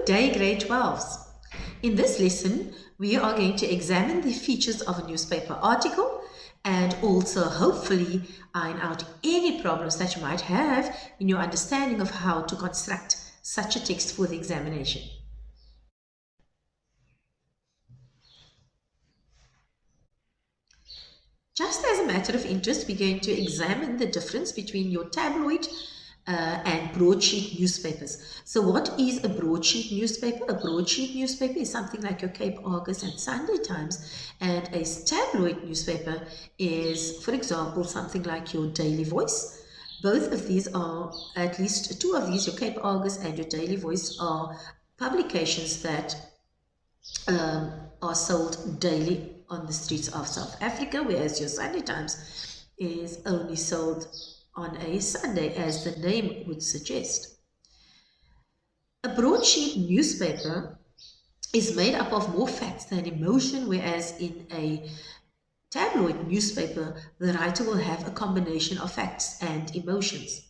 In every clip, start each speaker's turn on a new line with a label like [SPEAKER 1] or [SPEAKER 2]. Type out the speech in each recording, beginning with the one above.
[SPEAKER 1] day, grade 12s. In this lesson, we are going to examine the features of a newspaper article and also hopefully iron out any problems that you might have in your understanding of how to construct such a text for the examination. Just as a matter of interest, we're going to examine the difference between your tabloid and broadsheet newspapers. So what is a broadsheet newspaper? A broadsheet newspaper is something like your Cape Argus and Sunday Times, and a tabloid newspaper is, for example, something like your Daily Voice. Both of these are, at least two of these, your Cape Argus and your Daily Voice, are publications that are sold daily on the streets of South Africa, whereas your Sunday Times is only sold on a Sunday, as the name would suggest. A broadsheet newspaper is made up of more facts than emotion, whereas in a tabloid newspaper, the writer will have a combination of facts and emotions.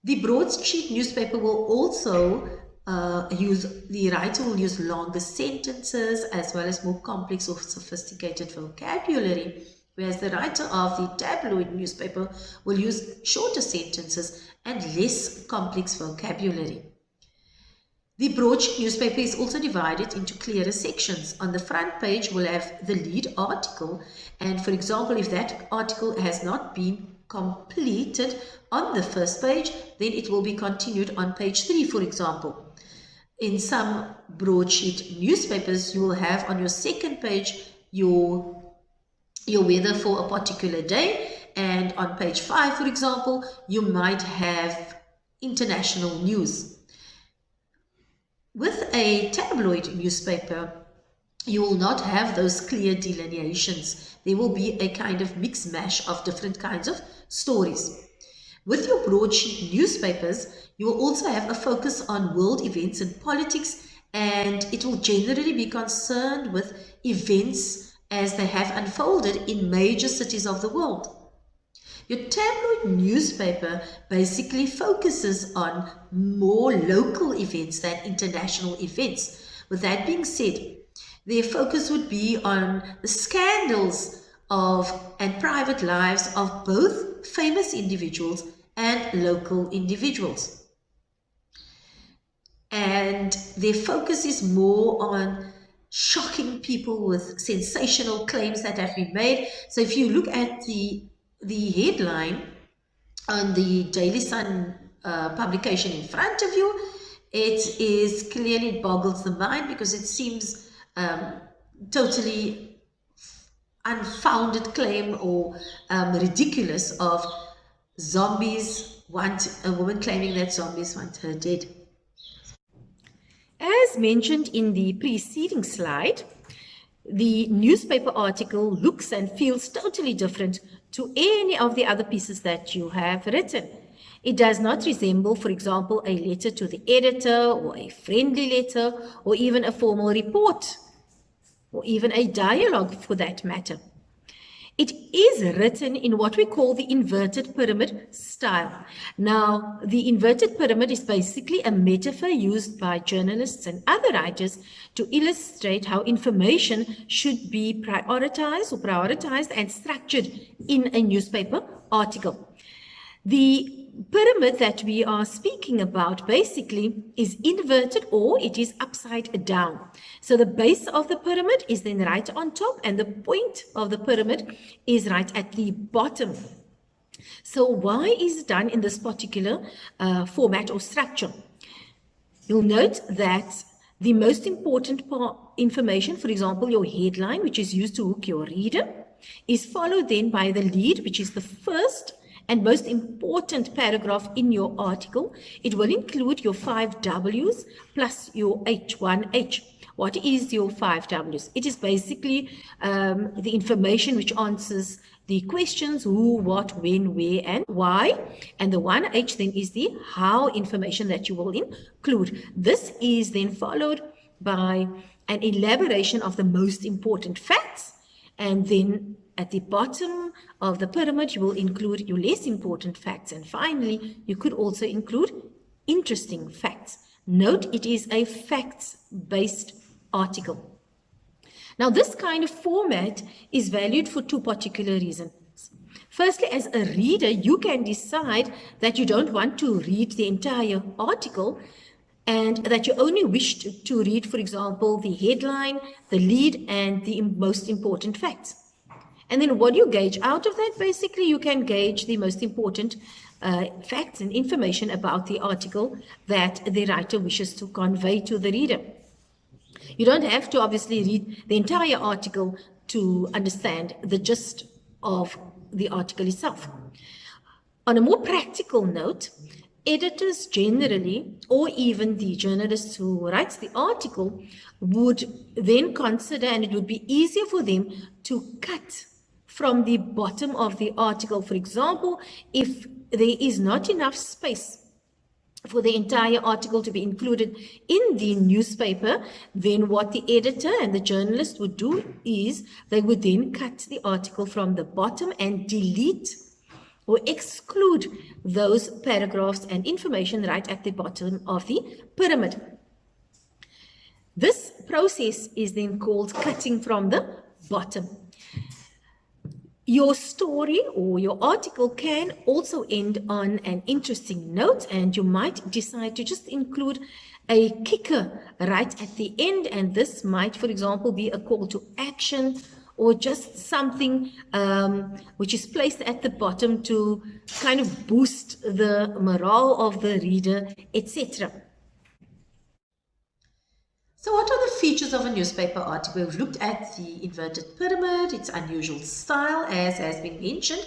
[SPEAKER 1] The broadsheet newspaper will also the writer will use longer sentences as well as more complex or sophisticated vocabulary, whereas the writer of the tabloid newspaper will use shorter sentences and less complex vocabulary. The broadsheet newspaper is also divided into clearer sections. On the front page, we'll have the lead article, and for example, if that article has not been completed on the first page, then it will be continued on page 3, for example. In some broadsheet newspapers, you will have on your second page your weather for a particular day, and on page 5, for example, you might have international news. With a tabloid newspaper, you will not have those clear delineations. There will be a kind of mix mash of different kinds of stories. With your broadsheet newspapers, you will also have a focus on world events and politics, and it will generally be concerned with events as they have unfolded in major cities of the world. Your tabloid newspaper basically focuses on more local events than international events. With that being said, their focus would be on the scandals and private lives of both famous individuals and local individuals. And their focus is more on shocking people with sensational claims that have been made. So if you look at the headline on the Daily Sun publication in front of you, it clearly boggles the mind because it seems totally unfounded claim or ridiculous of a woman claiming that zombies want her dead. As mentioned in the preceding slide, the newspaper article looks and feels totally different to any of the other pieces that you have written. It does not resemble, for example, a letter to the editor or a friendly letter or even a formal report or even a dialogue for that matter. It is written in what we call the inverted pyramid style. Now, the inverted pyramid is basically a metaphor used by journalists and other writers to illustrate how information should be prioritized and structured in a newspaper article. The pyramid that we are speaking about basically is inverted, or it is upside down. So the base of the pyramid is then right on top and the point of the pyramid is right at the bottom. So why is it done in this particular format or structure? You'll note that the most important information, for example, your headline, which is used to hook your reader, is followed then by the lead, which is the first and most important paragraph in your article. It will include your 5 W's plus your H1H. What is your 5 W's? It is basically the information which answers the questions who, what, when, where, and why. And the 1H then is the how information that you will include. This is then followed by an elaboration of the most important facts, and then at the bottom of the pyramid, you will include your less important facts. And finally, you could also include interesting facts. Note it is a facts-based article. Now, this kind of format is valued for two particular reasons. Firstly, as a reader, you can decide that you don't want to read the entire article and that you only wish to read, for example, the headline, the lead, and the most important facts. And then what do you gauge out of that? Basically, you can gauge the most important facts and information about the article that the writer wishes to convey to the reader. You don't have to obviously read the entire article to understand the gist of the article itself. On a more practical note, editors generally, or even the journalist who writes the article, would then consider, and it would be easier for them to cut from the bottom of the article. For example, if there is not enough space for the entire article to be included in the newspaper, then what the editor and the journalist would do is they would then cut the article from the bottom and delete or exclude those paragraphs and information right at the bottom of the pyramid. This process is then called cutting from the bottom. Your story or your article can also end on an interesting note, and you might decide to just include a kicker right at the end, and this might, for example, be a call to action or just something which is placed at the bottom to kind of boost the morale of the reader, etc. So what are the features of a newspaper article? We've looked at the inverted pyramid, its unusual style, as has been mentioned,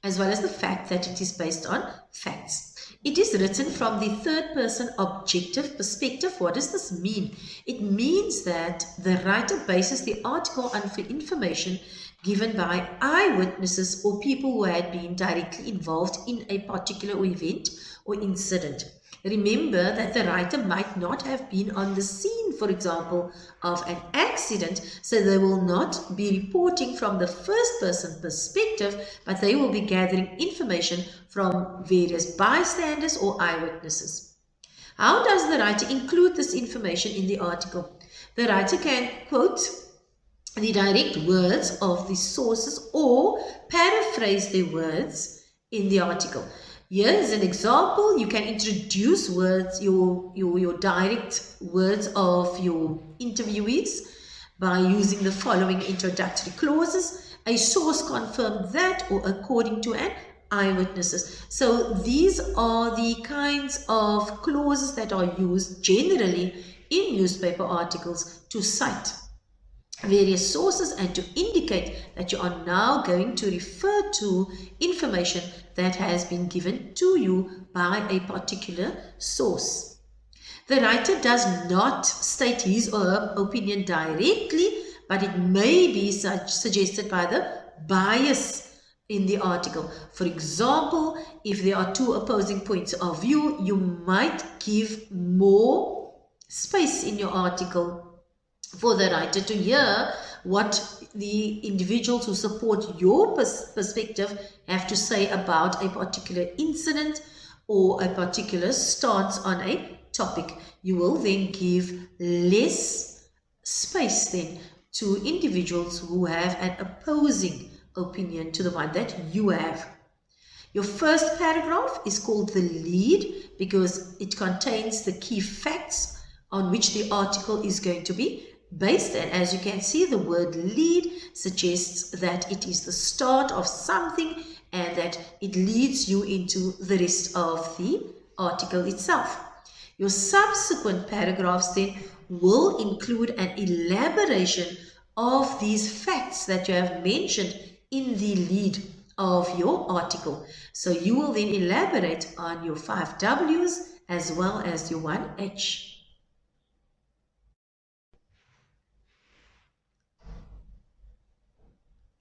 [SPEAKER 1] as well as the fact that it is based on facts. It is written from the third-person objective perspective. What does this mean? It means that the writer bases the article on information given by eyewitnesses or people who had been directly involved in a particular event or incident. Remember that the writer might not have been on the scene, for example, of an accident, so they will not be reporting from the first-person perspective, but they will be gathering information from various bystanders or eyewitnesses. How does the writer include this information in the article? The writer can quote the direct words of the sources or paraphrase their words in the article. Here is an example. You can introduce words, your direct words of your interviewees by using the following introductory clauses. A source confirmed that, or according to an eyewitnesses. So these are the kinds of clauses that are used generally in newspaper articles to cite various sources and to indicate that you are now going to refer to information that has been given to you by a particular source. The writer does not state his or her opinion directly, but it may be suggested by the bias in the article. For example, if there are two opposing points of view, you might give more space in your article for the writer to hear what the individuals who support your perspective have to say about a particular incident or a particular stance on a topic. You will then give less space then to individuals who have an opposing opinion to the one that you have. Your first paragraph is called the lead because it contains the key facts on which the article is going to be based, and as you can see, the word lead suggests that it is the start of something and that it leads you into the rest of the article itself. Your subsequent paragraphs then will include an elaboration of these facts that you have mentioned in the lead of your article. So you will then elaborate on your 5 W's as well as your 1 H.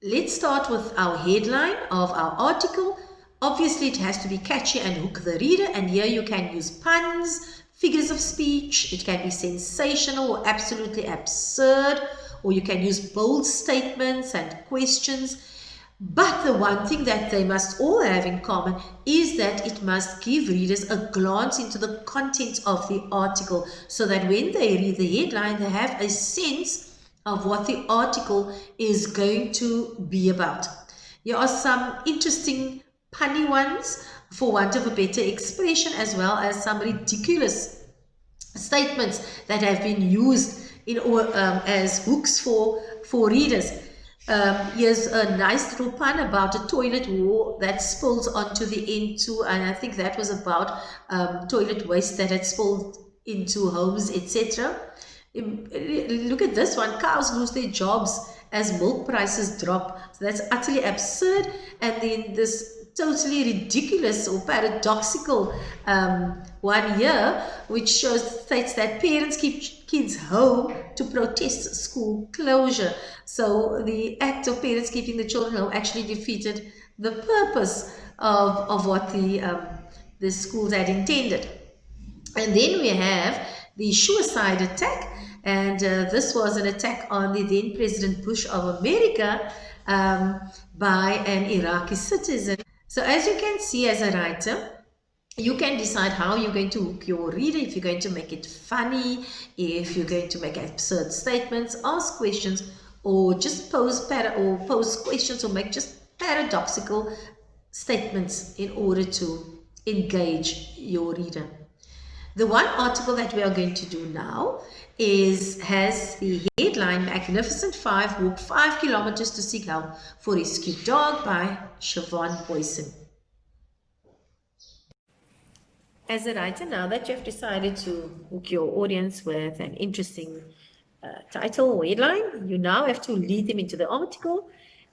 [SPEAKER 1] Let's start with our headline of our article. Obviously, it has to be catchy and hook the reader, and here you can use puns, figures of speech. It can be sensational or absolutely absurd, or you can use bold statements and questions. But the one thing that they must all have in common is that it must give readers a glance into the content of the article, so that when they read the headline, they have a sense of what the article is going to be about. Here are some interesting punny ones, for want of a better expression, as well as some ridiculous statements that have been used in as hooks for readers. Here's a nice little pun about a toilet wall that spills onto the N2, and I think that was about toilet waste that had spilled into homes, etc. Look at this one: cows lose their jobs as milk prices drop. So that's utterly absurd. And then this totally ridiculous or paradoxical one here, which states that parents keep kids home to protest school closure. So the act of parents keeping the children home actually defeated the purpose of what the schools had intended. And then we have the suicide attack, and this was an attack on the then President Bush of America by an Iraqi citizen. So as you can see, as a writer, you can decide how you're going to hook your reader, if you're going to make it funny, if you're going to make absurd statements, ask questions, or just pose questions, or make just paradoxical statements in order to engage your reader. The one article that we are going to do now has the headline, Magnificent Five Walk 5 Kilometers to Seek Help for Rescued Dog by Siobhan Boyson. As a writer, now that you have decided to hook your audience with an interesting title or headline, you now have to lead them into the article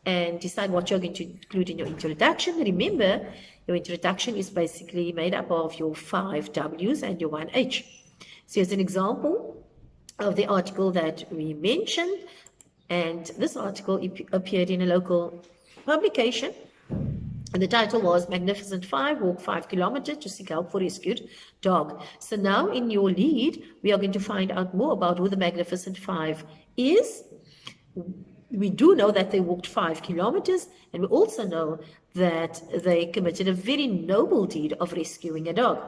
[SPEAKER 1] and decide what you're going to include in your introduction. Remember, your introduction is basically made up of your 5 W's and your 1 H. So here's an example of the article that we mentioned, and this article appeared in a local publication, and the title was Magnificent Five Walk 5 Kilometers to Seek Help for Rescued Dog. So now in your lead, we are going to find out more about who the Magnificent Five is. We do know that they walked 5 kilometers, and we also know that they committed a very noble deed of rescuing a dog.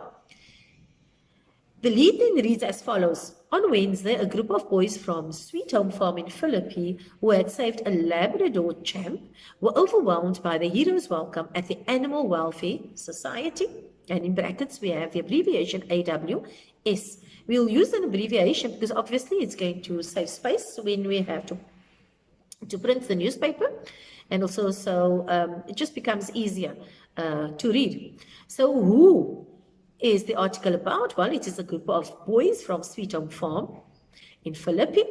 [SPEAKER 1] The lead then reads as follows. On Wednesday, a group of boys from Sweet Home Farm in Philippi, who had saved a Labrador champ, were overwhelmed by the hero's welcome at the Animal Welfare Society. And in brackets, we have the abbreviation AWS. We'll use an abbreviation because obviously it's going to save space when we have to print the newspaper, and also it just becomes easier to read. So who is the article about? Well, it is a group of boys from Sweet Home Farm in Philippi.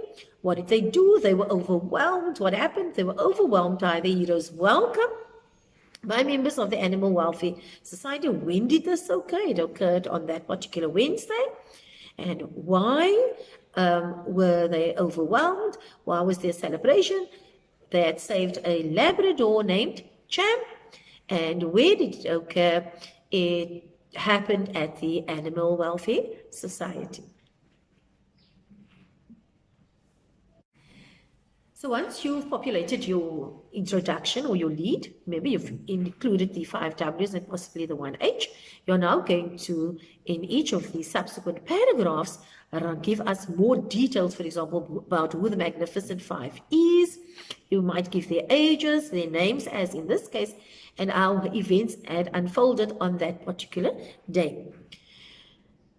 [SPEAKER 1] What did they do? They were overwhelmed. What happened? They were overwhelmed by the hero's welcome by members of the Animal Welfare Society. When did this occur? It occurred on that particular Wednesday. And why were they overwhelmed? Why was there celebration? They had saved a Labrador named Champ. And where did it occur? It happened at the Animal Welfare Society. So once you've populated your introduction or your lead, maybe you've included the 5 W's and possibly the 1 H, you're now going to, in each of the subsequent paragraphs, give us more details, for example, about who the Magnificent Five is. You might give their ages, their names, as in this case, and how events had unfolded on that particular day.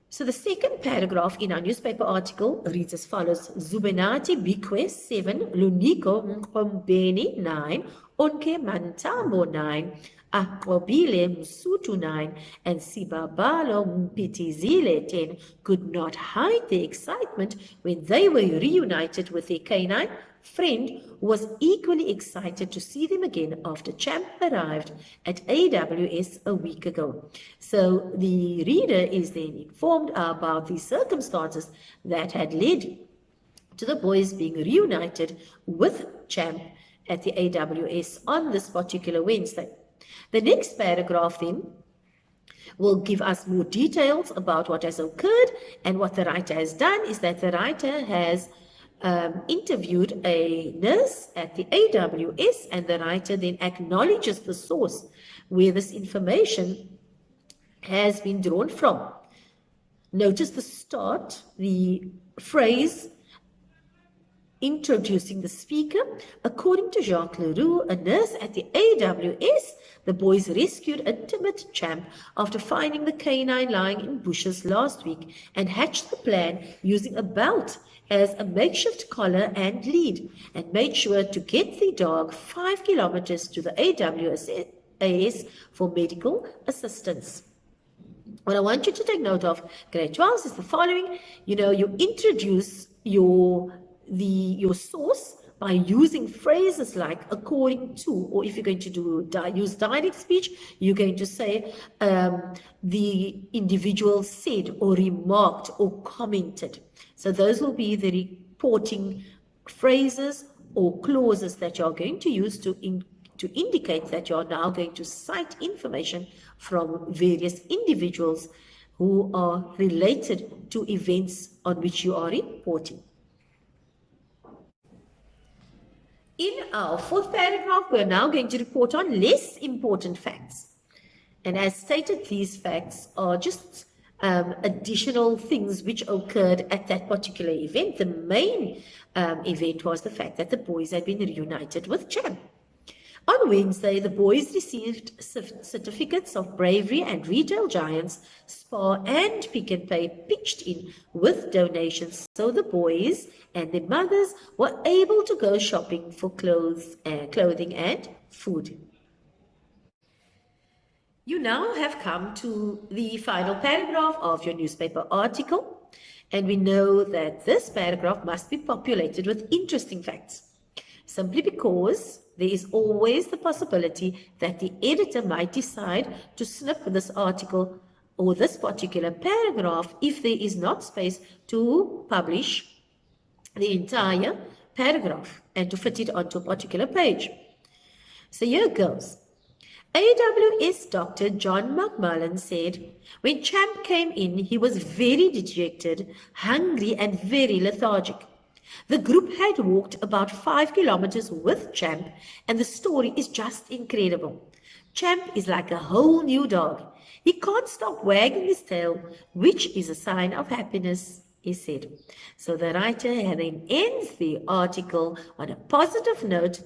[SPEAKER 1] So the second paragraph in our newspaper article reads as follows. Zubenati Bikwe 7, Luniko Mkombeni 9, Onke Mantambo 9, Akwabile Msutu 9, and Sibabalo Mpitizile 10 could not hide their excitement when they were reunited with their canine friend, who was equally excited to see them again after Champ arrived at AWS a week ago. So the reader is then informed about the circumstances that had led to the boys being reunited with Champ at the AWS on this particular Wednesday. The next paragraph then will give us more details about what has occurred, and what the writer has done is that the writer has interviewed a nurse at the AWS, and the writer then acknowledges the source where this information has been drawn from. Notice the start, the phrase introducing the speaker. According to Jacques Leroux, a nurse at the AWS, the boys rescued a timid champ after finding the canine lying in bushes last week and hatched the plan using a belt as a makeshift collar and lead, and made sure to get the dog 5 kilometers to the AWS for medical assistance. What I want you to take note of, grade 12, is the following. You introduce your source by using phrases like according to, or if you're going to use direct speech, you're going to say the individual said or remarked or commented. So those will be the reporting phrases or clauses that you're going to use to indicate that you're now going to cite information from various individuals who are related to events on which you are reporting. In our fourth paragraph, we're now going to report on less important facts. And as stated, these facts are just additional things which occurred at that particular event. The main event was the fact that the boys had been reunited with Champ. On Wednesday, the boys received certificates of bravery, and retail giants Spar and Pick n Pay pitched in with donations, so the boys and their mothers were able to go shopping for clothing and food. You now have come to the final paragraph of your newspaper article, and we know that this paragraph must be populated with interesting facts, simply because there is always the possibility that the editor might decide to snip this article or this particular paragraph if there is not space to publish the entire paragraph and to fit it onto a particular page. So here goes. AWS Dr. John McMullen said, when Champ came in, he was very dejected, hungry, and very lethargic. The group had walked about 5 kilometers with Champ, and the story is just incredible. Champ is like a whole new dog. He can't stop wagging his tail, which is a sign of happiness, he said. So the writer then ends the article on a positive note,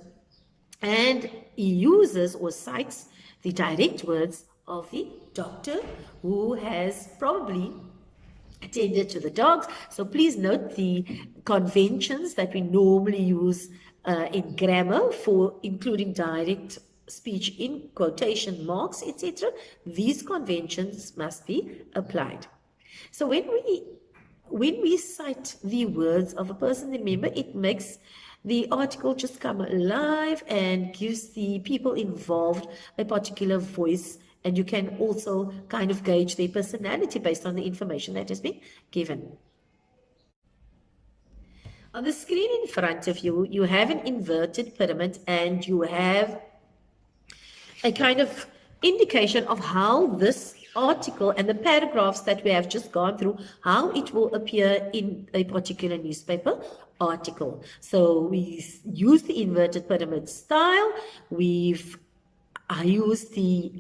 [SPEAKER 1] and he uses or cites the direct words of the doctor who has probably attended to the dogs. So please note the conventions that we normally use in grammar for including direct speech in quotation marks, etc. These conventions must be applied. So when we cite the words of a person, remember, it makes the article just come alive and gives the people involved a particular voice, and you can also kind of gauge their personality based on the information that has been given. On the screen in front of you, you have an inverted pyramid, and you have a kind of indication of how this article and the paragraphs that we have just gone through, how it will appear in a particular newspaper article. So we use the inverted pyramid style. I use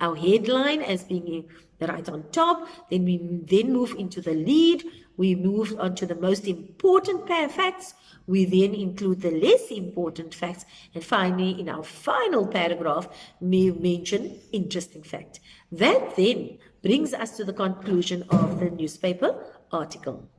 [SPEAKER 1] our headline as being right on top. Then we move into the lead. We move on to the most important facts. We then include the less important facts. And finally, in our final paragraph, we mention interesting fact. That then brings us to the conclusion of the newspaper article.